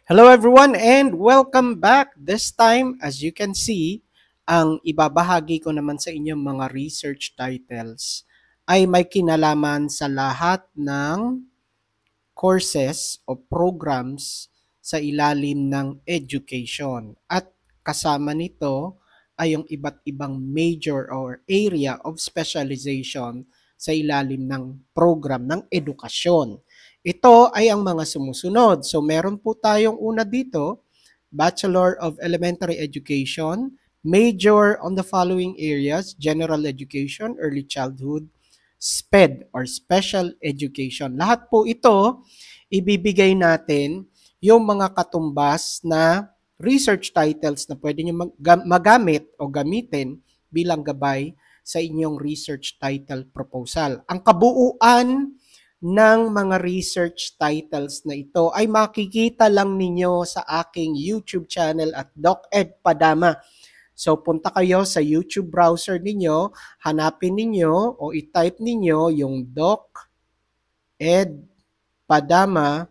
Hello everyone and welcome back. This time, as you can see, ang ibabahagi ko naman sa inyong mga research titles ay may kinalaman sa lahat ng courses o programs sa ilalim ng education. At kasama nito ay yung iba't ibang major or area of specialization sa ilalim ng program ng edukasyon. Ito ay ang mga sumusunod. So meron po tayong una dito, Bachelor of Elementary Education, major on the following areas: General Education, Early Childhood, SPED or Special Education. Lahat po ito, ibibigay natin yung mga katumbas na research titles na pwede nyo magamit o gamitin bilang gabay sa inyong research title proposal. Ang kabuuan ng mga research titles na ito ay makikita lang ninyo sa aking YouTube channel at DocEd Padama. So punta kayo sa YouTube browser ninyo, hanapin ninyo o i-type ninyo yung DocEd Padama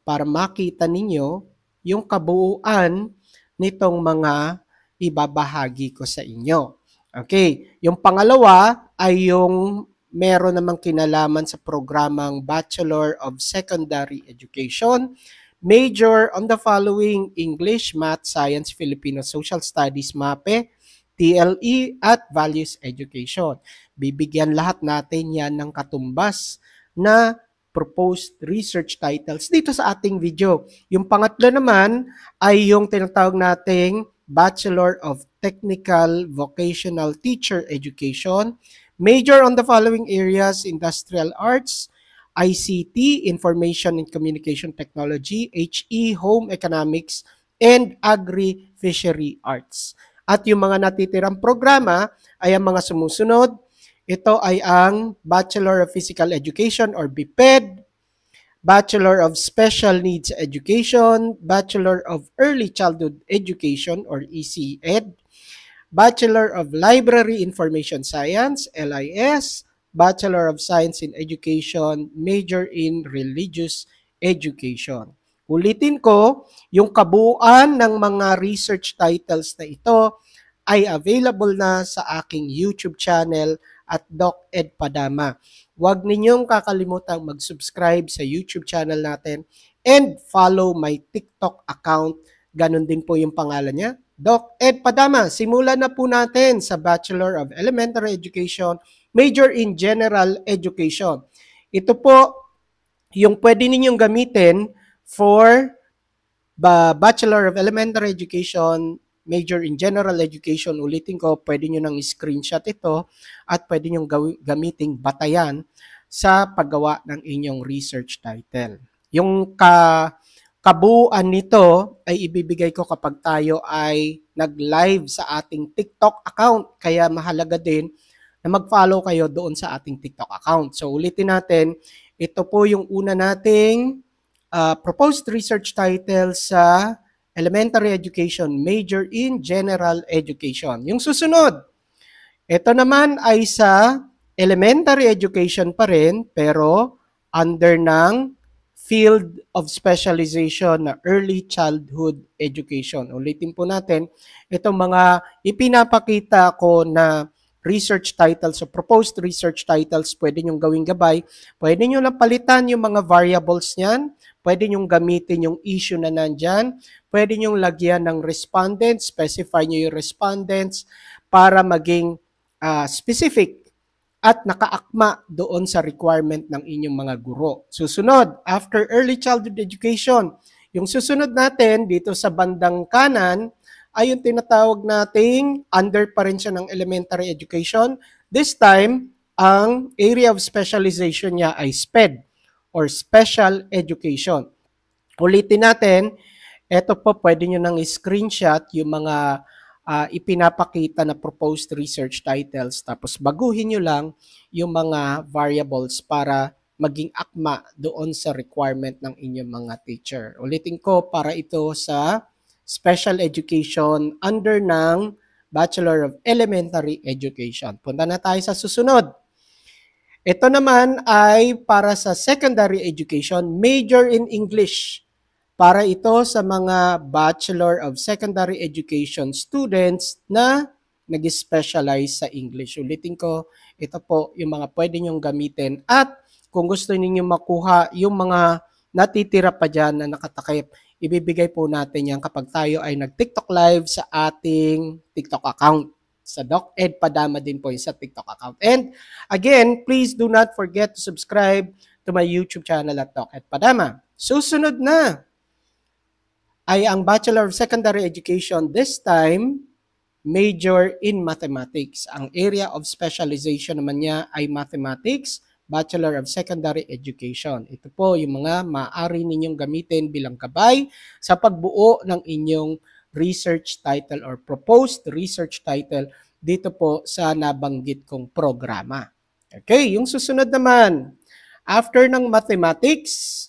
para makita ninyo yung kabuuan nitong mga ibabahagi ko sa inyo. Okay, yung pangalawa ay yung meron namang kinalaman sa programang Bachelor of Secondary Education, major on the following: English, Math, Science, Filipino, Social Studies, MAPE, TLE, at Values Education. Bibigyan lahat natin yan ng katumbas na proposed research titles dito sa ating video. Yung pangatlo naman ay yung tinatawag nating Bachelor of Technical Vocational Teacher Education, major on the following areas: Industrial Arts, ICT, Information and Communication Technology, HE, Home Economics, and Agri-Fishery Arts. At yung mga natitirang programa ay ang mga sumusunod. Ito ay ang Bachelor of Physical Education or BPED, Bachelor of Special Needs Education, Bachelor of Early Childhood Education or ECED, Bachelor of Library Information Science, LIS, Bachelor of Science in Education, major in Religious Education. Ulitin ko, yung kabuuan ng mga research titles na ito ay available na sa aking YouTube channel at DocEd Padama. Huwag ninyong kakalimutang mag-subscribe sa YouTube channel natin and follow my TikTok account. Ganon din po yung pangalan niya, DocEd Padama. Simulan na po natin sa Bachelor of Elementary Education, major in General Education. Ito po yung pwede ninyong gamitin for Bachelor of Elementary Education, major in General Education. Ulitin ko, pwede nyo nang screenshot ito at pwede nyo gamiting batayan sa paggawa ng inyong research title. Yung kabuuan nito ay ibibigay ko kapag tayo ay nag-live sa ating TikTok account. Kaya mahalaga din na mag-follow kayo doon sa ating TikTok account. So ulitin natin, ito po yung una nating proposed research title sa Elementary Education, major in General Education. Yung susunod, ito naman ay sa Elementary Education pa rin, pero under ng Field of Specialization na Early Childhood Education. Ulitin po natin, itong mga ipinapakita ko na research titles o proposed research titles, pwede nyong gawing gabay. Pwede nyo lang palitan yung mga variables niyan. Pwede nyong gamitin yung issue na nandyan. Pwede nyong lagyan ng respondents, specify nyo yung respondents para maging specific at nakaakma doon sa requirement ng inyong mga guro. Susunod, after early childhood education, yung susunod natin dito sa bandang kanan ay yung tinatawag nating under pa rin siya ng elementary education. This time, ang area of specialization niya ay SPED or Special Education. Ulitin natin, ito po pwede nyo nang screenshot yung mga ipinapakita na proposed research titles, tapos baguhin nyo lang yung mga variables para maging akma doon sa requirement ng inyong mga teacher. Ulitin ko, para ito sa Special Education under ng Bachelor of Elementary Education. Punta na tayo sa susunod. Ito naman ay para sa Secondary Education, major in English. Para ito sa mga Bachelor of Secondary Education students na nag-specialize sa English. Ulitin ko, ito po yung mga pwede nyong gamitin. At kung gusto niyo makuha yung mga natitira pa dyan na nakatakip, ibibigay po natin yan kapag tayo ay nag-TikTok live sa ating TikTok account. Sa DocEd Padama din po yung sa TikTok account. And again, please do not forget to subscribe to my YouTube channel at DocEd Padama. Susunod na ay ang Bachelor of Secondary Education, this time, major in Mathematics. Ang area of specialization naman niya ay Mathematics, Bachelor of Secondary Education. Ito po yung mga maaari ninyong gamitin bilang gabay sa pagbuo ng inyong research title or proposed research title dito po sa nabanggit kong programa. Okay, yung susunod naman, after ng Mathematics,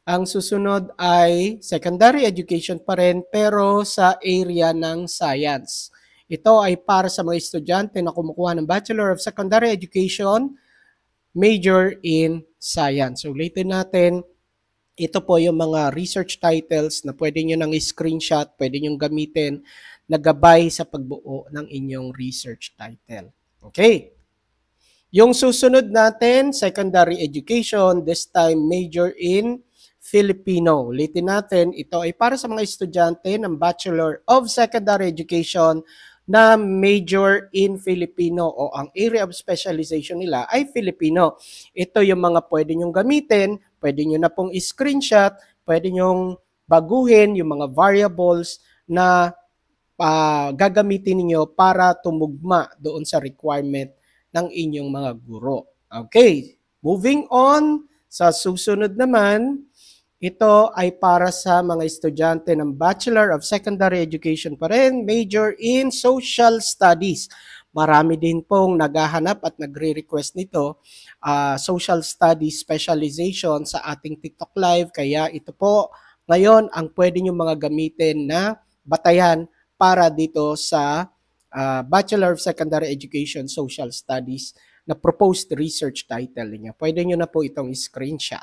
ang susunod ay secondary education pa rin pero sa area ng science. Ito ay para sa mga estudyante na kumukuha ng Bachelor of Secondary Education, major in science. So ulitin natin, ito po yung mga research titles na pwede nyo nang screenshot, pwede nyo gamitin na gabay sa pagbuo ng inyong research title. Okay. Yung susunod natin, secondary education, this time major in Filipino. Ulitin natin, ito ay para sa mga estudyante ng Bachelor of Secondary Education na major in Filipino o ang area of specialization nila ay Filipino. Ito yung mga pwede nyong gamitin, pwede nyo na pong screenshot, pwede nyong baguhin yung mga variables na gagamitin niyo para tumugma doon sa requirement ng inyong mga guro. Okay, moving on sa susunod naman, ito ay para sa mga estudyante ng Bachelor of Secondary Education pa rin, major in Social Studies. Marami din pong naghahanap at nagre-request nito, Social Studies specialization sa ating TikTok Live. Kaya ito po ngayon ang pwede nyo mga gamitin na batayan para dito sa Bachelor of Secondary Education Social Studies na proposed research title niya. Pwede nyo na po itong screenshot.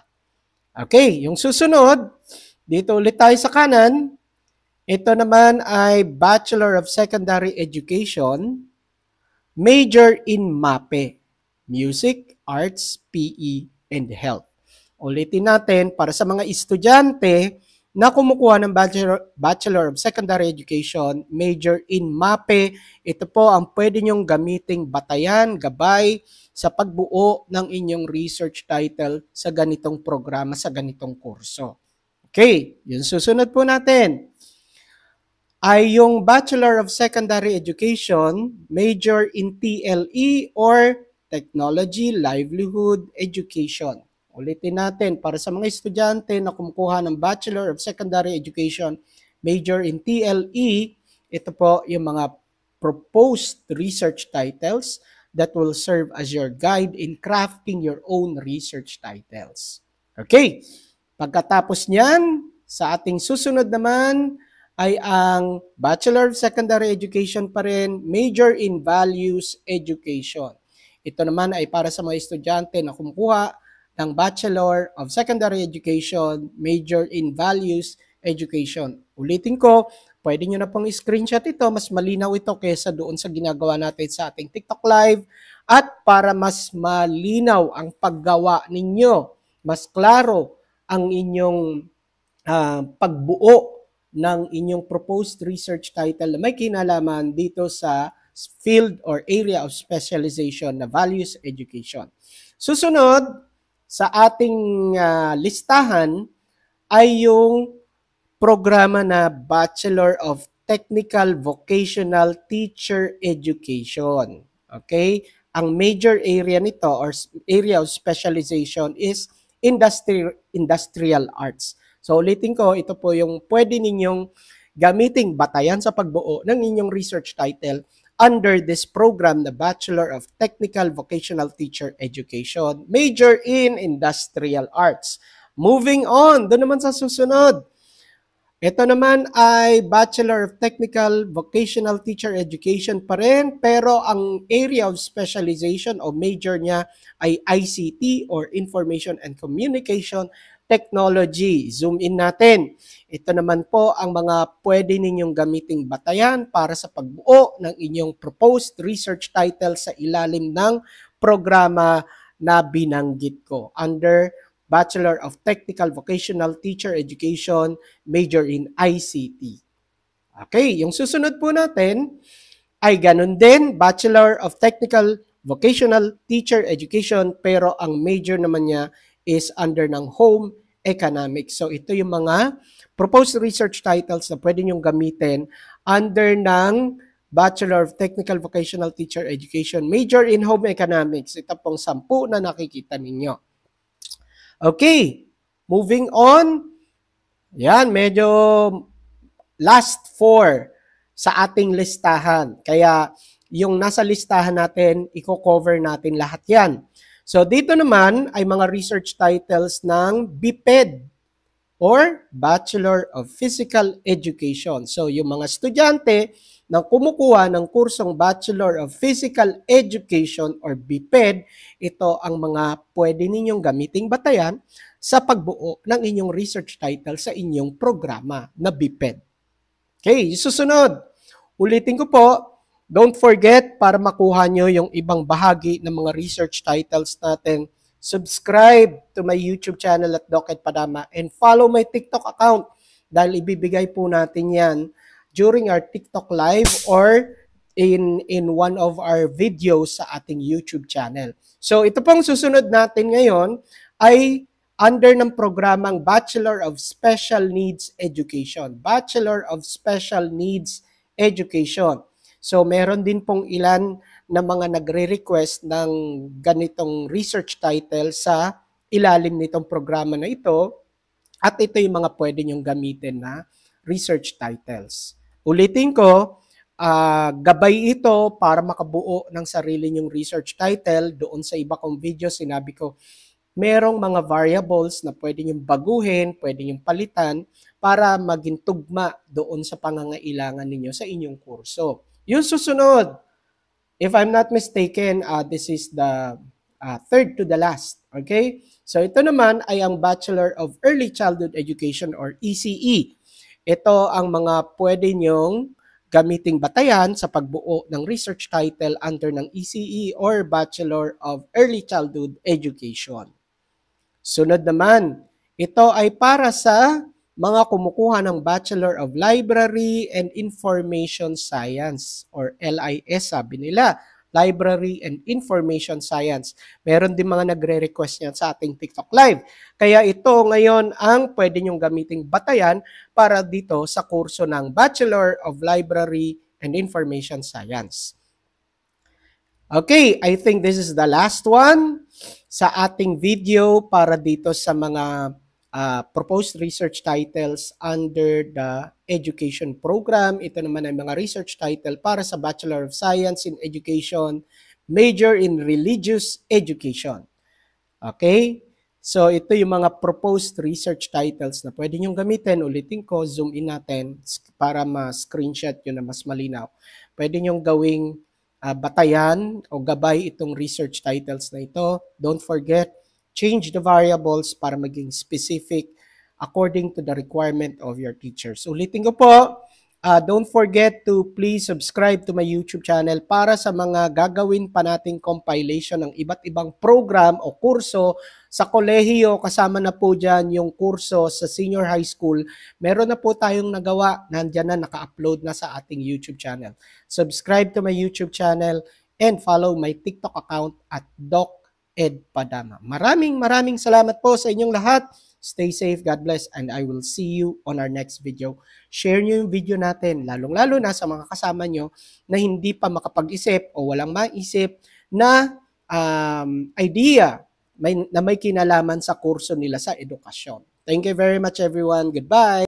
Okay, yung susunod, dito ulit tayo sa kanan. Ito naman ay Bachelor of Secondary Education, major in MAPE, Music, Arts, PE, and Health. Ulitin natin, para sa mga estudyante na kumukuha ng Bachelor of Secondary Education, major in MAPE, ito po ang pwede nyong gamiting batayan, gabay, sa pagbuo ng inyong research title sa ganitong programa, sa ganitong kurso. Okay, yung susunod po natin ay yung Bachelor of Secondary Education, major in TLE or Technology, Livelihood, Education. Ulitin natin, para sa mga estudyante na kumukuha ng Bachelor of Secondary Education, major in TLE, ito po yung mga proposed research titles that will serve as your guide in crafting your own research titles. Okay, pagkatapos niyan, sa ating susunod naman ay ang Bachelor of Secondary Education pa rin, major in Values Education. Ito naman ay para sa mga estudyante na kumukuha ng Bachelor of Secondary Education, major in Values Education. Ulitin ko, pwede nyo na pong screenshot ito, mas malinaw ito kaysa doon sa ginagawa natin sa ating TikTok Live. At para mas malinaw ang paggawa ninyo, mas klaro ang inyong pagbuo ng inyong proposed research title na may kinalaman dito sa field or area of specialization na Values Education. Susunod sa ating listahan ay yung programa na Bachelor of Technical Vocational Teacher Education. Okay? Ang major area nito or area of specialization is industrial arts. So ulitin ko, ito po yung pwede ninyong gamiting batayan sa pagbuo ng inyong research title under this program, the Bachelor of Technical Vocational Teacher Education, major in industrial arts. Moving on, doon naman sa susunod. Ito naman ay Bachelor of Technical Vocational Teacher Education pa rin, pero ang area of specialization o major niya ay ICT or Information and Communication technology. Zoom in natin. Ito naman po ang mga pwede ninyong gamiting batayan para sa pagbuo ng inyong proposed research title sa ilalim ng programa na binanggit ko under Bachelor of Technical Vocational Teacher Education, major in ICT. Okay, yung susunod po natin ay ganun din, Bachelor of Technical Vocational Teacher Education, pero ang major naman niya is under ng Home Economics. So ito yung mga proposed research titles na pwede nyong gamitin under ng Bachelor of Technical Vocational Teacher Education, major in Home Economics. Ito pong 10 na nakikita ninyo. Okay, moving on. Yan, medyo last 4 sa ating listahan. Kaya yung nasa listahan natin, i-cover natin lahat yan. So dito naman ay mga research titles ng BPED or Bachelor of Physical Education. So yung mga estudyante na kumukuha ng kursong Bachelor of Physical Education or BPED, ito ang mga pwede ninyong gamiting batayan sa pagbuo ng inyong research title sa inyong programa na BPED. Okay, susunod. Ulitin ko po, don't forget para makuha nyo yung ibang bahagi ng mga research titles natin, subscribe to my YouTube channel at Doc Ed Padama and follow my TikTok account dahil ibibigay po natin yan during our TikTok live or in one of our videos sa ating YouTube channel. So ito pong susunod natin ngayon ay under ng programang Bachelor of Special Needs Education. Bachelor of Special Needs Education. So meron din pong ilan na mga nagre-request ng ganitong research title sa ilalim nitong programa na ito at ito yung mga pwede nyong gamitin na research titles. Ulitin ko, gabay ito para makabuo ng sarili nyong research title. Doon sa iba kong video, sinabi ko, merong mga variables na pwede nyong baguhin, pwede nyong palitan para maging tugma doon sa pangangailangan ninyo sa inyong kurso. Yung susunod, if I'm not mistaken, this is the third to the last. Okay? So ito naman ay ang Bachelor of Early Childhood Education or ECE. Ito ang mga pwede nyong gamiting batayan sa pagbuo ng research title under ng ECE or Bachelor of Early Childhood Education. Sunod naman, ito ay para sa mga kumukuha ng Bachelor of Library and Information Science or LIS sabi nila, Library and Information Science. Meron din mga nagre-request niyan sa ating TikTok Live. Kaya ito ngayon ang pwede nyong gamiting batayan para dito sa kurso ng Bachelor of Library and Information Science. Okay, I think this is the last one sa ating video para dito sa mga proposed research titles under the education program. Ito naman ay mga research title para sa Bachelor of Science in Education, major in Religious Education. Okay? So ito yung mga proposed research titles na pwede nyong gamitin. Ulitin ko, zoom in natin para ma-screenshot yun na mas malinaw. Pwede nyong gawing batayan o gabay itong research titles na ito. Don't forget, change the variables para maging specific according to the requirement of your teachers. Ulitin ko po, don't forget to please subscribe to my YouTube channel para sa mga gagawin pa nating compilation ng iba't ibang program o kurso sa kolehiyo. Kasama na po dyan yung kurso sa senior high school. Meron na po tayong nagawa. Nandyan na, naka-upload na sa ating YouTube channel. Subscribe to my YouTube channel and follow my TikTok account at Doc Ed Padama. Maraming salamat po sa inyong lahat. Stay safe, God bless, and I will see you on our next video. Share nyo yung video natin, lalong-lalo na sa mga kasama nyo na hindi pa makapag-isip o walang maisip na idea na may kinalaman sa kurso nila sa edukasyon. Thank you very much everyone. Goodbye!